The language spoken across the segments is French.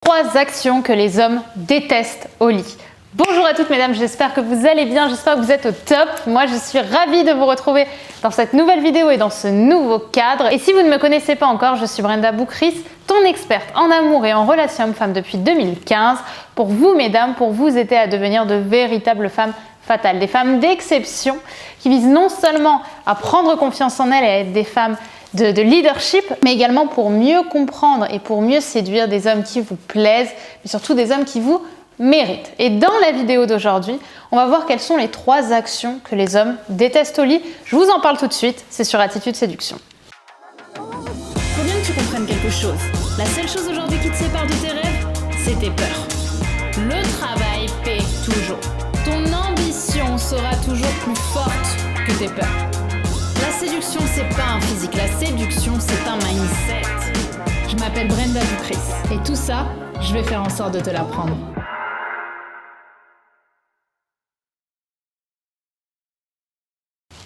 3 actions que les hommes détestent au lit. Bonjour à toutes mesdames, j'espère que vous allez bien, j'espère que vous êtes au top. Moi je suis ravie de vous retrouver dans cette nouvelle vidéo et dans ce nouveau cadre. Et si vous ne me connaissez pas encore, je suis Brenda Boucris, ton experte en amour et en relations hommes-femmes depuis 2015. Pour vous mesdames, pour vous aider à devenir de véritables femmes fatales, des femmes d'exception qui visent non seulement à prendre confiance en elles et à être des femmes de leadership, mais également pour mieux comprendre et pour mieux séduire des hommes qui vous plaisent, mais surtout des hommes qui vous méritent. Et dans la vidéo d'aujourd'hui, on va voir quelles sont les 3 actions que les hommes détestent au lit. Je vous en parle tout de suite, c'est sur Attitude Séduction. Faut bien que tu comprennes quelque chose. La seule chose aujourd'hui qui te sépare de tes rêves, c'est tes peurs. Le travail paie toujours. Ton ambition sera toujours plus forte que tes peurs. La séduction, c'est pas un physique. La séduction, c'est un mindset. Je m'appelle Brenda Boucris. Et tout ça, je vais faire en sorte de te l'apprendre.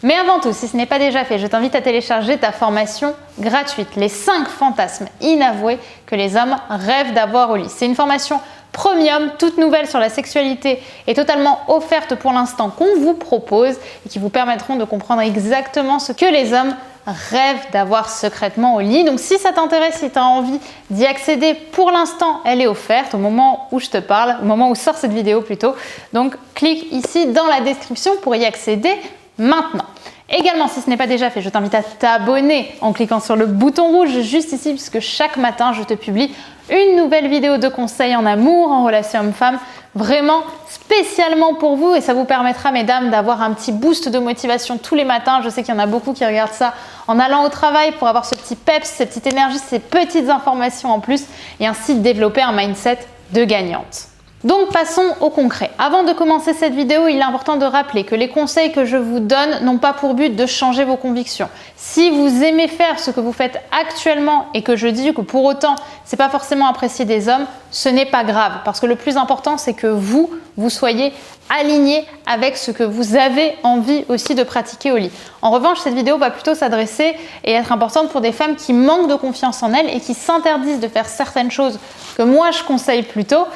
Mais avant tout, si ce n'est pas déjà fait, je t'invite à télécharger ta formation gratuite, les 5 fantasmes inavoués que les hommes rêvent d'avoir au lit. C'est une formation premium, toute nouvelle sur la sexualité et totalement offerte pour l'instant qu'on vous propose et qui vous permettront de comprendre exactement ce que les hommes rêvent d'avoir secrètement au lit. Donc si ça t'intéresse, si tu as envie d'y accéder, pour l'instant, elle est offerte au moment où je te parle, au moment où sort cette vidéo plutôt. Donc clique ici dans la description pour y accéder maintenant. Également, si ce n'est pas déjà fait, je t'invite à t'abonner en cliquant sur le bouton rouge juste ici, puisque chaque matin, je te publie une nouvelle vidéo de conseils en amour, en relation homme-femme, vraiment spécialement pour vous, et ça vous permettra, mesdames, d'avoir un petit boost de motivation tous les matins. Je sais qu'il y en a beaucoup qui regardent ça en allant au travail pour avoir ce petit peps, cette petite énergie, ces petites informations en plus, et ainsi développer un mindset de gagnante. Donc passons au concret. Avant de commencer cette vidéo, il est important de rappeler que les conseils que je vous donne n'ont pas pour but de changer vos convictions. Si vous aimez faire ce que vous faites actuellement et que je dis que pour autant c'est pas forcément apprécié des hommes, ce n'est pas grave, parce que le plus important c'est que vous soyez aligné avec ce que vous avez envie aussi de pratiquer au lit. En revanche, cette vidéo va plutôt s'adresser et être importante pour des femmes qui manquent de confiance en elles et qui s'interdisent de faire certaines choses que moi je conseille plutôt,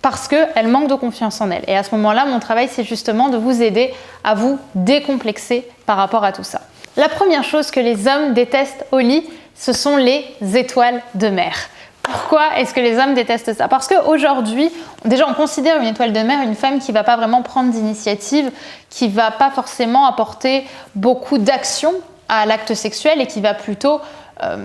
parce qu'elles manquent de confiance en elles. Et à ce moment-là, mon travail, c'est justement de vous aider à vous décomplexer par rapport à tout ça. La première chose que les hommes détestent au lit, ce sont les étoiles de mer. Pourquoi est-ce que les hommes détestent ça? Parce qu'aujourd'hui, déjà, on considère une étoile de mer une femme qui ne va pas vraiment prendre d'initiative, qui ne va pas forcément apporter beaucoup d'action à l'acte sexuel et qui va plutôt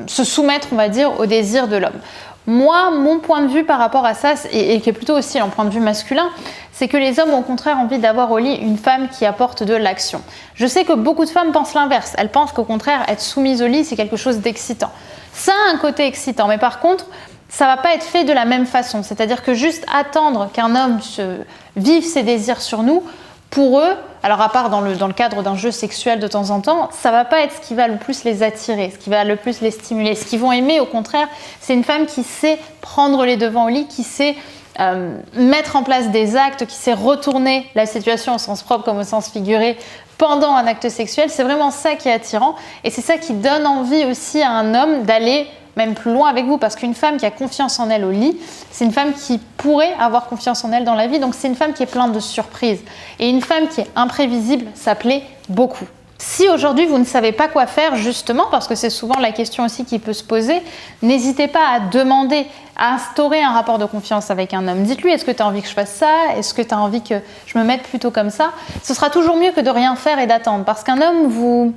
se soumettre, on va dire, au désir de l'homme. Moi, mon point de vue par rapport à ça, et qui est plutôt aussi un point de vue masculin, c'est que les hommes ont au contraire envie d'avoir au lit une femme qui apporte de l'action. Je sais que beaucoup de femmes pensent l'inverse. Elles pensent qu'au contraire, être soumise au lit, c'est quelque chose d'excitant. Ça a un côté excitant, mais par contre, ça va pas être fait de la même façon. C'est-à-dire que juste attendre qu'un homme vive ses désirs sur nous, pour eux, alors à part dans le cadre d'un jeu sexuel de temps en temps, ça va pas être ce qui va le plus les attirer, ce qui va le plus les stimuler. Ce qu'ils vont aimer, au contraire, c'est une femme qui sait prendre les devants au lit, qui sait mettre en place des actes, qui sait retourner la situation au sens propre comme au sens figuré pendant un acte sexuel. C'est vraiment ça qui est attirant et c'est ça qui donne envie aussi à un homme d'aller même plus loin avec vous, parce qu'une femme qui a confiance en elle au lit, c'est une femme qui pourrait avoir confiance en elle dans la vie, donc c'est une femme qui est pleine de surprises. Et une femme qui est imprévisible, ça plaît beaucoup. Si aujourd'hui vous ne savez pas quoi faire, justement, parce que c'est souvent la question aussi qui peut se poser, n'hésitez pas à demander, à instaurer un rapport de confiance avec un homme. Dites-lui, est-ce que tu as envie que je fasse ça? Est-ce que tu as envie que je me mette plutôt comme ça? Ce sera toujours mieux que de rien faire et d'attendre, parce qu'un homme vous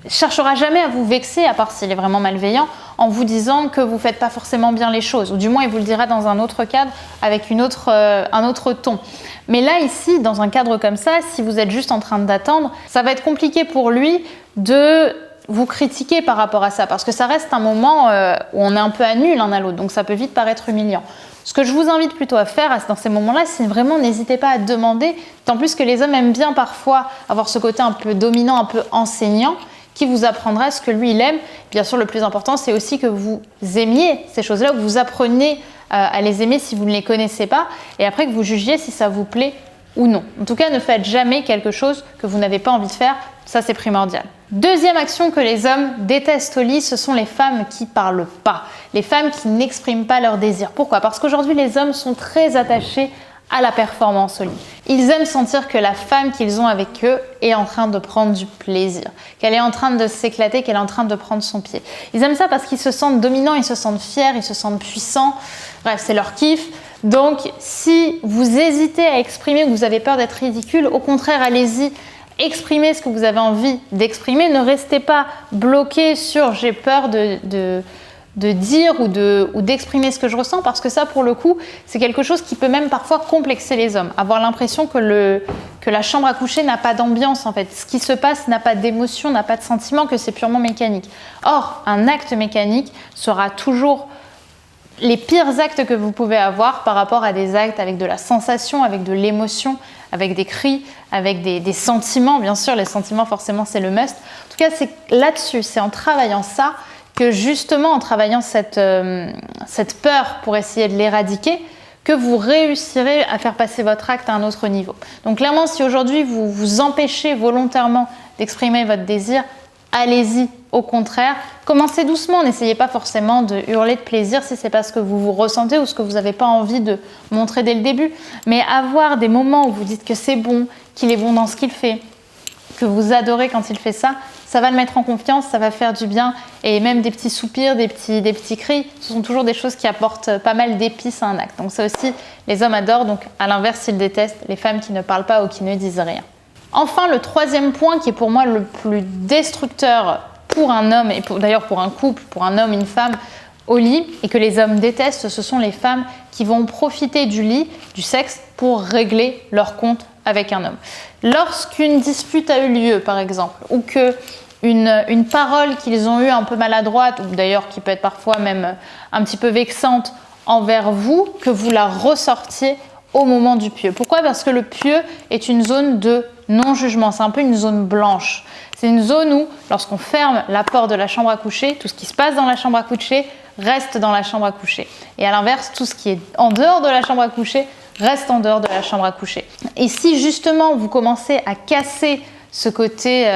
cherchera jamais à vous vexer, à part s'il est vraiment malveillant, en vous disant que vous ne faites pas forcément bien les choses, ou du moins il vous le dira dans un autre cadre, avec un autre ton. Mais là, ici, dans un cadre comme ça, si vous êtes juste en train d'attendre, ça va être compliqué pour lui de vous critiquer par rapport à ça, parce que ça reste un moment où on est un peu à nu l'un à l'autre, donc ça peut vite paraître humiliant. Ce que je vous invite plutôt à faire dans ces moments-là, c'est vraiment n'hésitez pas à demander, tant plus que les hommes aiment bien parfois avoir ce côté un peu dominant, un peu enseignant, qui vous apprendra ce que lui il aime. Bien sûr, le plus important, c'est aussi que vous aimiez ces choses-là, que vous appreniez à les aimer si vous ne les connaissez pas, et après que vous jugiez si ça vous plaît ou non. En tout cas, ne faites jamais quelque chose que vous n'avez pas envie de faire, ça c'est primordial. Deuxième action que les hommes détestent au lit, ce sont les femmes qui parlent pas. les femmes qui n'expriment pas leur désir. Pourquoi? Parce qu'aujourd'hui, les hommes sont très attachés à la performance au lit. Ils aiment sentir que la femme qu'ils ont avec eux est en train de prendre du plaisir, qu'elle est en train de s'éclater, qu'elle est en train de prendre son pied. Ils aiment ça parce qu'ils se sentent dominants, ils se sentent fiers, ils se sentent puissants. Bref, c'est leur kiff. Donc, si vous hésitez à exprimer ou que vous avez peur d'être ridicule, au contraire, allez-y. Exprimez ce que vous avez envie d'exprimer. Ne restez pas bloqué sur « j'ai peur de dire ou d'exprimer ce que je ressens » parce que ça, pour le coup, c'est quelque chose qui peut même parfois complexer les hommes. Avoir l'impression que la chambre à coucher n'a pas d'ambiance, en fait. Ce qui se passe n'a pas d'émotion, n'a pas de sentiment, que c'est purement mécanique. Or, un acte mécanique sera toujours les pires actes que vous pouvez avoir par rapport à des actes avec de la sensation, avec de l'émotion, avec des cris, avec des sentiments. Bien sûr, les sentiments, forcément, c'est le must. En tout cas, c'est là-dessus, c'est en travaillant ça que justement, en travaillant cette peur pour essayer de l'éradiquer, que vous réussirez à faire passer votre acte à un autre niveau. Donc clairement, si aujourd'hui, vous vous empêchez volontairement d'exprimer votre désir, allez-y, au contraire. Commencez doucement, n'essayez pas forcément de hurler de plaisir si c'est pas ce que vous ressentez ou ce que vous n'avez pas envie de montrer dès le début. Mais avoir des moments où vous dites que c'est bon, qu'il est bon dans ce qu'il fait, que vous adorez quand il fait ça, ça va le mettre en confiance, ça va faire du bien. Et même des petits soupirs, des petits cris, ce sont toujours des choses qui apportent pas mal d'épices à un acte. Donc ça aussi, les hommes adorent. Donc à l'inverse, ils détestent les femmes qui ne parlent pas ou qui ne disent rien. Enfin, le troisième point qui est pour moi le plus destructeur pour un homme, et d'ailleurs pour un couple, pour un homme, une femme, au lit, et que les hommes détestent, ce sont les femmes qui vont profiter du lit, du sexe, pour régler leur compte avec un homme. Lorsqu'une dispute a eu lieu, par exemple, ou qu'une parole qu'ils ont eue un peu maladroite, ou d'ailleurs qui peut être parfois même un petit peu vexante envers vous, que vous la ressortiez au moment du pieu. Pourquoi? Parce que le pieu est une zone de non-jugement, c'est un peu une zone blanche. C'est une zone où, lorsqu'on ferme la porte de la chambre à coucher, tout ce qui se passe dans la chambre à coucher reste dans la chambre à coucher. Et à l'inverse, tout ce qui est en dehors de la chambre à coucher reste en dehors de la chambre à coucher. Et si justement vous commencez à casser ce côté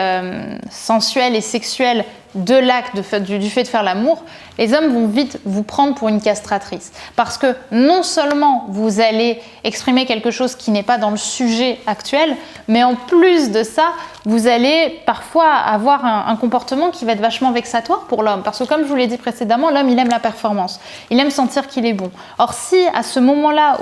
sensuel et sexuel de l'acte, du fait de faire l'amour, les hommes vont vite vous prendre pour une castratrice. Parce que non seulement vous allez exprimer quelque chose qui n'est pas dans le sujet actuel, mais en plus de ça, vous allez parfois avoir un comportement qui va être vachement vexatoire pour l'homme. Parce que comme je vous l'ai dit précédemment, l'homme, il aime la performance. Il aime sentir qu'il est bon. Or, si à ce moment-là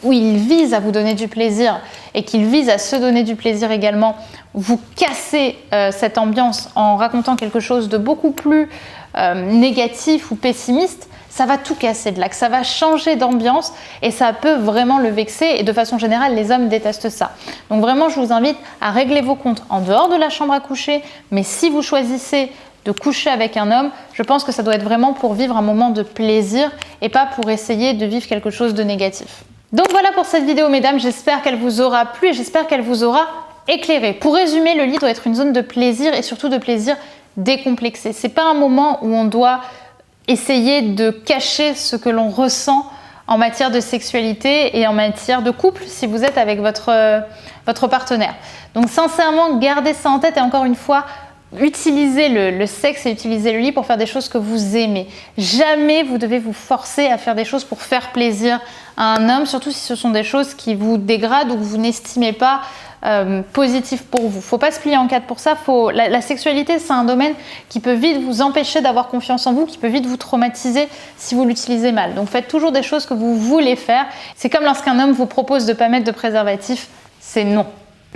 où il vise à vous donner du plaisir et qu'il vise à se donner du plaisir également, vous cassez cette ambiance en racontant quelque chose de beaucoup plus négatif ou pessimiste, ça va tout casser de là, que ça va changer d'ambiance et ça peut vraiment le vexer et de façon générale, les hommes détestent ça. Donc vraiment, je vous invite à régler vos comptes en dehors de la chambre à coucher, mais si vous choisissez de coucher avec un homme, je pense que ça doit être vraiment pour vivre un moment de plaisir et pas pour essayer de vivre quelque chose de négatif. Donc voilà pour cette vidéo, mesdames, j'espère qu'elle vous aura plu et j'espère qu'elle vous aura éclairé. Pour résumer, le lit doit être une zone de plaisir et surtout de plaisir décomplexé. C'est pas un moment où on doit essayer de cacher ce que l'on ressent en matière de sexualité et en matière de couple si vous êtes avec votre partenaire. Donc sincèrement, gardez ça en tête et encore une fois, utilisez le sexe et utilisez le lit pour faire des choses que vous aimez. Jamais vous devez vous forcer à faire des choses pour faire plaisir à un homme, surtout si ce sont des choses qui vous dégradent ou que vous n'estimez pas positif pour vous. Faut pas se plier en quatre pour ça. La sexualité, c'est un domaine qui peut vite vous empêcher d'avoir confiance en vous, qui peut vite vous traumatiser si vous l'utilisez mal. Donc faites toujours des choses que vous voulez faire. C'est comme lorsqu'un homme vous propose de ne pas mettre de préservatif, c'est non.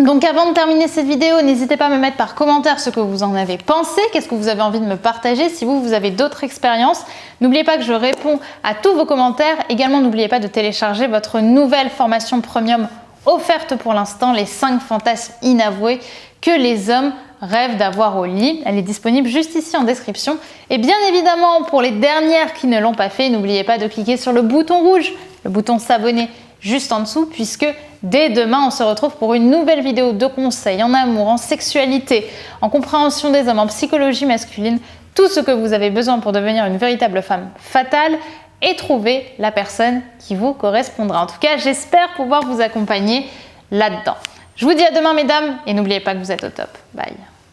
Donc avant de terminer cette vidéo, n'hésitez pas à me mettre par commentaire ce que vous en avez pensé, qu'est-ce que vous avez envie de me partager, si vous avez d'autres expériences. N'oubliez pas que je réponds à tous vos commentaires. Également, n'oubliez pas de télécharger votre nouvelle formation premium offerte pour l'instant, les 5 fantasmes inavoués que les hommes rêvent d'avoir au lit. Elle est disponible juste ici en description. Et bien évidemment, pour les dernières qui ne l'ont pas fait, n'oubliez pas de cliquer sur le bouton rouge, le bouton s'abonner juste en dessous, puisque dès demain, on se retrouve pour une nouvelle vidéo de conseils en amour, en sexualité, en compréhension des hommes, en psychologie masculine, tout ce que vous avez besoin pour devenir une véritable femme fatale et trouver la personne qui vous correspondra. En tout cas, j'espère pouvoir vous accompagner là-dedans. Je vous dis à demain, mesdames, et n'oubliez pas que vous êtes au top. Bye.